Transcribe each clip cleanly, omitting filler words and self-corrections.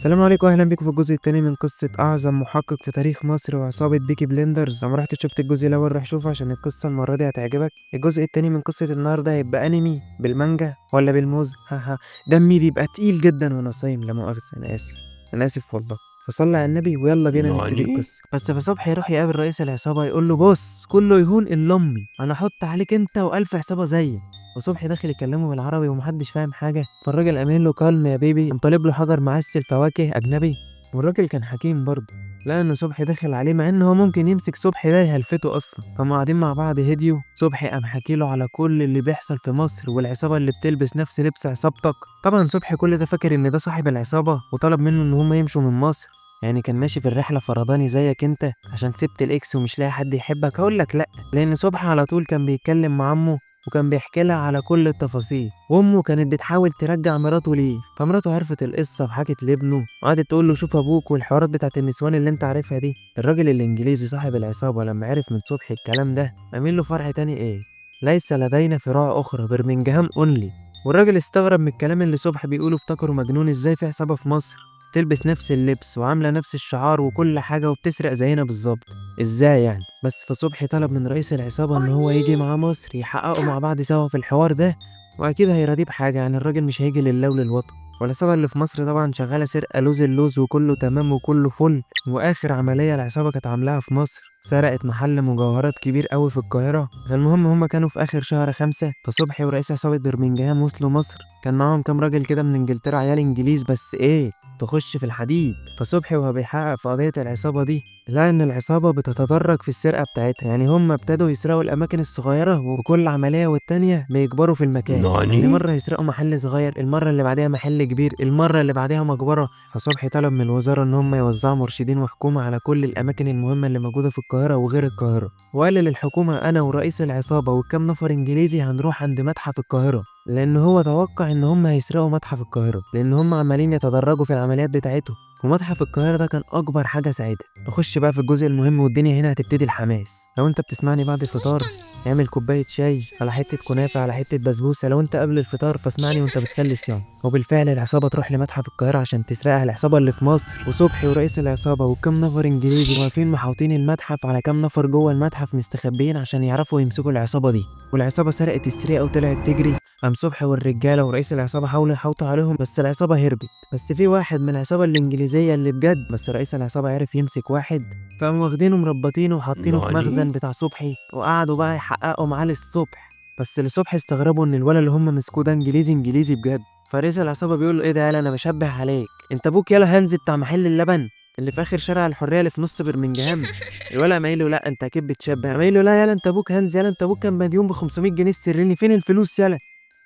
السلام عليكم واهلا بيكم في الجزء الثاني من قصة اعظم محقق في تاريخ مصر وعصابة بيكي بليندرز. لو ما رحت شفت الجزء الاول روح شوفه عشان القصة المرة دي هتعجبك. الجزء الثاني من قصة النهاردة هيبقى انمي بالمانجا ولا بالموز. هاها دمي بيبقى تقيل جدا وانا صايم، لا مؤاخذة، انا اسف والله. فصلى على النبي ويلا بينا نبتدي القصة. بس فصبحي يروح يقابل رئيس العصابة يقول له بص كله يهون الا امي، انا احط عليك انت والف عصابة زيك. وصبحي داخل يكلمه بالعربي ومحدش فاهم حاجة، فالراجل قام قايل له كالم يا بيبي، قام طالب له حجر معسل فواكه أجنبي. والراجل كان حكيم برضه، لقى إن صبحي داخل عليه مع إن هو ممكن يمسك صبحي ده يهلفته أصلا. فهم قاعدين مع بعض هديوا. صبحي قام حكي له على كل اللي بيحصل في مصر والعصابة اللي بتلبس نفس لبس عصابتك. طبعا صبحي كل ده فاكر إن ده صاحب العصابة وطلب منه إن هم يمشوا من مصر. يعني كان ماشي في الرحلة فرداني زيك انت عشان سبت الاكس ومش لاقي حد يحبك؟ هقولك لأ، لأن صبحي على طول كان بيتكلم مع عمه وكان بيحكي لها على كل التفاصيل، وامه كانت بتحاول ترجع مراته ليه. فمراته عرفت القصه وحكت لابنه وقعدت تقول له شوف ابوك والحوارات بتاعت النسوان اللي انت عارفها دي. الراجل الانجليزي صاحب العصابه لما عرف من صبحي الكلام ده عامل له فرح تاني ايه، ليس لدينا فروع اخرى، برمنجهام اونلي. والراجل استغرب من الكلام اللي صبحي بيقوله، افتكره مجنون، ازاي في عصابه في مصر تلبس نفس اللبس وعامله نفس الشعار وكل حاجه وبتسرق زينا بالظبط، ازاي يعني؟ بس فصبحي طلب من رئيس العصابة ان هو يجي مع مصر يحققوا مع بعض سوا في الحوار ده، واكيد هيراضيه بحاجة، يعني الراجل مش هيجي لله وللوطن. والعصابة اللي في مصر طبعا شغالة سرقة لوز اللوز وكله تمام وكله فل. واخر عملية العصابة كانت عاملاها في مصر سرقت محل مجوهرات كبير قوي في القاهرة. فالمهم هما كانوا في اخر شهر 5، فصبحي ورئيس عصابة برمنجهام وصلوا مصر. كان معاهم كام راجل كده من انجلترا، عيال انجليز بس ايه تخش في الحديد. فصبحي وهو بيحقق في قضية العصابة دي لقى ان العصابة بتتدرج في السرقة بتاعتها، يعني هم ابتدوا يسرقوا الاماكن الصغيرة وكل عملية والتانية بيكبروا في المكان. يعني مرة يسرقوا محل صغير، المرة اللي بعدها محل كبير، المرة اللي بعدها مقبرة. فصبحي طلب من الوزارة ان هم يوزعوا مرشدين وحكومة على كل الاماكن المهمة اللي موجودة في القاهرة وغير القاهرة. وقال للحكومة انا ورئيس العصابة وكم نفر انجليزي هنروح عند متحف القاهرة، لان هو توقع ان هم هيسرقوا متحف القاهرة لان هم عمالين يتدرجوا في العمليات بتاعتهم. ومتحف القاهرة ده كان أكبر حاجة ساعتها. نخش بقى في الجزء المهم والدنيا هنا هتبتدي الحماس. لو أنت بتسمعني بعد الفطار اعمل كوباية شاي على حتة كنافة على حتة بسبوسة، لو أنت قبل الفطار فاسمعني وأنت بتسلي الصيام. وبالفعل العصابة تروح لمتحف القاهرة عشان تسرقها، العصابة اللي في مصر. وصبحي ورئيس العصابة وكم نفر إنجليزي واقفين محاوطين المتحف على كم نفر جوه المتحف مستخبيين عشان يعرفوا يمسكوا العصابة دي. والعصابة سرقت السرقة وطلعت تجري. قام صبحي والرجالة ورئيس العصابة حاولوا يحوطوا عليهم بس العصابة هربت. بس في واحد من العصابة الإنجليزية اللي بجد، بس رئيس العصابة عرف يمسك واحد، فقاموا واخدينه مربطينه وحاطينه في مخزن بتاع صبحي وقعدوا بقى يحققوا معاه للصبح. بس لصبحي استغربوا ان الولد اللي هم مسكوه ده انجليزي بجد. فرئيس العصابة بيقول له ايه ده يالا، انا بشبه عليك، انت ابوك يالا هانز بتاع محل اللبن اللي في اخر شارع الحرية اللي في نص برمنجهام. الولد قام قايل له لا انت اكيد بتشبه، قام قايل له لا يالا انت ابوك هانز، يالا انت ابوك كان مديون ب 500 جنيه استرليني، فين الفلوس يالا؟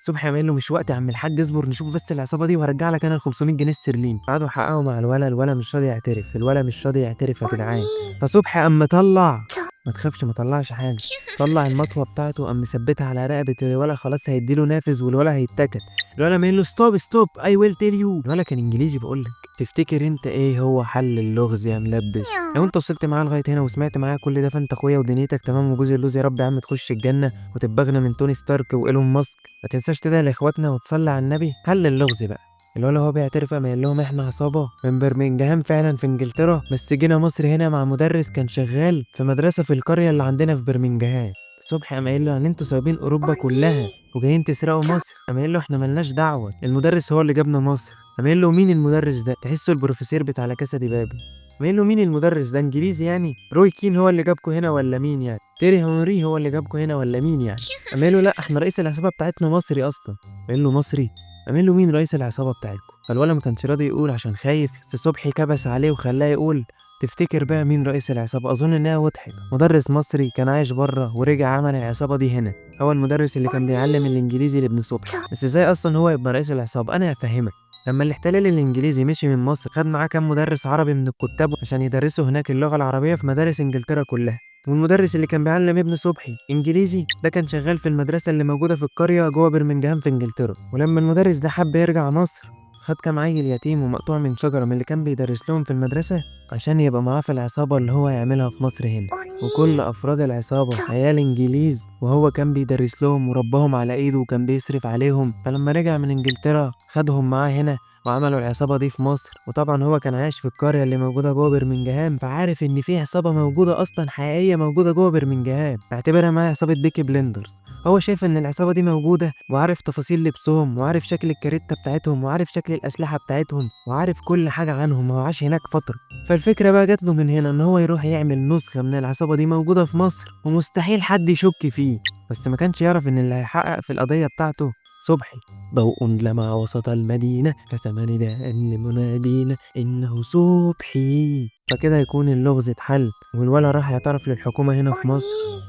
صبحي قام قايل له مش وقت يا عم الحاج، اصبر نشوف بس العصابه دي وهرجع لك انا ال 500 جنيه استرليني. قعدوا يحققوا مع الولا مش راضي يعترف، الولا مش راضي يعترف يا جدعان. فصبحي قام مطلع، ما تخافش ما طلعش حاجه، طلع المطوه بتاعته قام مثبتها على رقبه الولا، خلاص هيديله نافذ والولا هيتكت. الولا قام قايل له ستوب اي ويل تيل يو. الولا كان انجليزي بقول لك. تفتكر انت ايه هو حل اللغز يا ملبس؟ لو انت وصلت معايا لغايه هنا وسمعت معايا كل ده فانت اخويا ودنيتك تمام وجوز اللوز، يا رب يا عم تخش الجنه وتبقى اغنى من توني ستارك وايلون ماسك. ما تنساش تدعي لاخواتنا وتصلي على النبي. حل اللغز بقى. الولا هو بيعترف قام قايل لهم احنا عصابه من برمنجهام فعلا في انجلترا، بس جينا مصر هنا مع مدرس كان شغال في مدرسه في القريه اللي عندنا في برمنجهام. صبحي قام قايل له ان انتوا سايبين اوروبا كلها وجايين تسرقوا مصر؟ قام قايل له احنا ملناش دعوه، المدرس هو اللي جابنا مصر. قام قايل له مين المدرس ده؟ تحسه البروفيسور بتاع لا كاسا دي بابل. قام قايل له مين المدرس ده؟ انجليزي يعني؟ روي كين هو اللي جابكوا هنا ولا مين يعني؟ تيري هنري هو اللي جابكوا هنا ولا مين يعني؟ قام قايل له لا احنا رئيس العصابه بتاعتنا مصري اصلا. قال له مصري؟ قام قايل له مين رئيس العصابه بتاعتكم؟ فالولد ما كانش راضي يقول عشان خايف، بس صبحي كبس عليه وخلاه يقول تفتكر بقى مين رئيس العصابة؟ أظن إنها وضحت، مدرس مصري كان عايش بره ورجع عمل العصابة دي هنا، هو المدرس اللي كان بيعلم الإنجليزي لابن صبحي. بس إزاي أصلا هو يبقى رئيس العصابة؟ أنا هفهمك. لما الاحتلال الإنجليزي مشي من مصر خد معاه كام مدرس عربي من الكتاب عشان يدرسوا هناك اللغة العربية في مدارس إنجلترا كلها. والمدرس اللي كان بيعلم ابن صبحي انجليزي ده كان شغال في المدرسه اللي موجوده في القريه جوه برمنجهام في انجلترا. ولما المدرس ده حب يرجع مصر خد كام عيل يتيم ومقطوع من شجره من اللي كان بيدرس لهم في المدرسه عشان يبقى معاه في العصابه اللي هو هيعملها في مصر هنا. وكل افراد العصابه عيال انجليز وهو كان بيدرس لهم ورباهم على ايده وكان بيصرف عليهم. فلما رجع من انجلترا خدهم معاه هنا وعملوا العصابة دي في مصر. وطبعا هو كان عايش في القرية اللي موجودة جوه برمنجهام، فعارف ان في عصابة موجودة اصلا حقيقية موجودة جوه برمنجهام، اعتبرها معايا عصابة بيكي بليندرز. هو شايف ان العصابة دي موجودة، وعارف تفاصيل لبسهم، وعارف شكل الكاريتا بتاعتهم، وعارف شكل الاسلحة بتاعتهم، وعارف كل حاجة عنهم. هو عاش هناك فترة. فالفكرة بقى جات له من هنا ان هو يروح يعمل نسخة من العصابة دي موجودة في مصر، ومستحيل حد يشك فيه. بس ما كانش يعرف ان اللي هيحقق في القضية بتاعته صبحي. ضوء لمع وسط المدينة كتم نداء لمنادينا إنه صبحي. فكده يكون اللغز اتحل، والولا راح يعترف للحكومة هنا في مصر،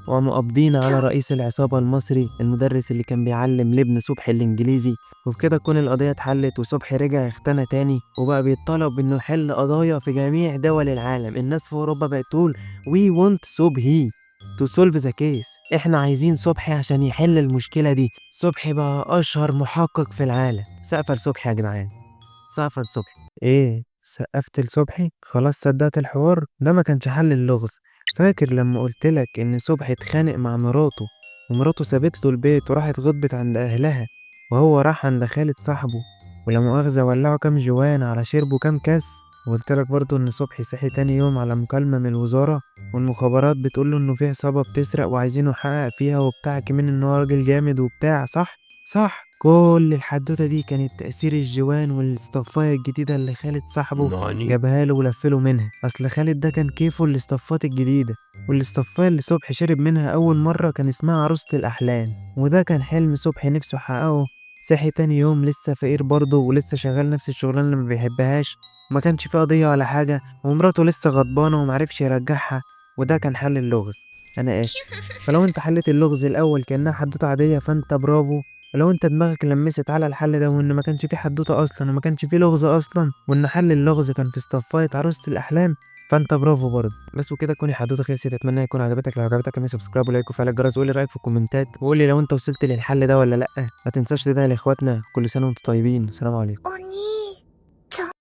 وقاموا قابضين على رئيس العصابة المصري، المدرس اللي كان بيعلم لابن صبحي الإنجليزي. وبكده تكون القضية اتحلت، وصبحي رجع اختنى تاني، وبقى بيطلب إنه يحل قضايا في جميع دول العالم. الناس في أوروبا بقت تقول We want صبحي to solve the case. احنا عايزين صبحي عشان يحل المشكلة دي. صبحي بقى أشهر محقق في العالم. سقفة لصبحي يا جدعان، سقفة لصبحي. ايه سقفت لصبحي؟ خلاص صدقت الحوار ده ما كانش حل اللغز. فاكر لما قلتلك ان صبحي اتخانق مع مراته، ومراته سابت له البيت وراحت غضبت عند اهلها، وهو راح عند خالد صاحبه، ولا مؤاخذة ولعوا كام جوان على شربوا كام كاس. وقلتلك برضو ان صبحي صحي تاني يوم على مكالمة من الوزارة، والمخابرات بتقوله انه في عصابة بتسرق وعايزينه يحقق فيها وبتاع، كمان ان هو راجل جامد وبتاع. صح صح. كل الحدوتة دي كانت تأثير الجوان والاصطفاية الجديدة اللي خالد صاحبه جابها له ولفله منها. أصل خالد ده كان كيفه الاصطفات الجديدة، والاصطفاية اللي صبحي شرب منها أول مرة كان اسمها عروسة الأحلام، وده كان حلم صبحي نفسه يحققه. صحي تاني يوم لسه فقير برضه، ولسه شغال نفس الشغلانة اللي ما بيحبهاش، ما كانش فيه قضية ولا حاجة، ومراته لسه غضبانة ومعرفش يرجعها. وده كان حل اللغز. أنا آسف. فلو انت حليت اللغز الأول كأنها حدوتة عادية فانت برافو. ولو انت دماغك لمست على الحل ده، وان ما كانش فيه حدوته اصلا، وما كانش فيه لغز اصلا، وان حل اللغز كان في اصطفاية عروسة الاحلام، فانت برافو برضه. بس وكده تكوني حدوته خلصت. اتمنى يكون عجبتك. لو عجبتك اعمل سبسكرايب ولايك وفعل الجرس، وقولي رايك في الكومنتات، وقولي لو انت وصلت للحل ده ولا لا. ما تنساش تدعي لاخواتنا. كل سنه وانتم طيبين. سلام عليكم.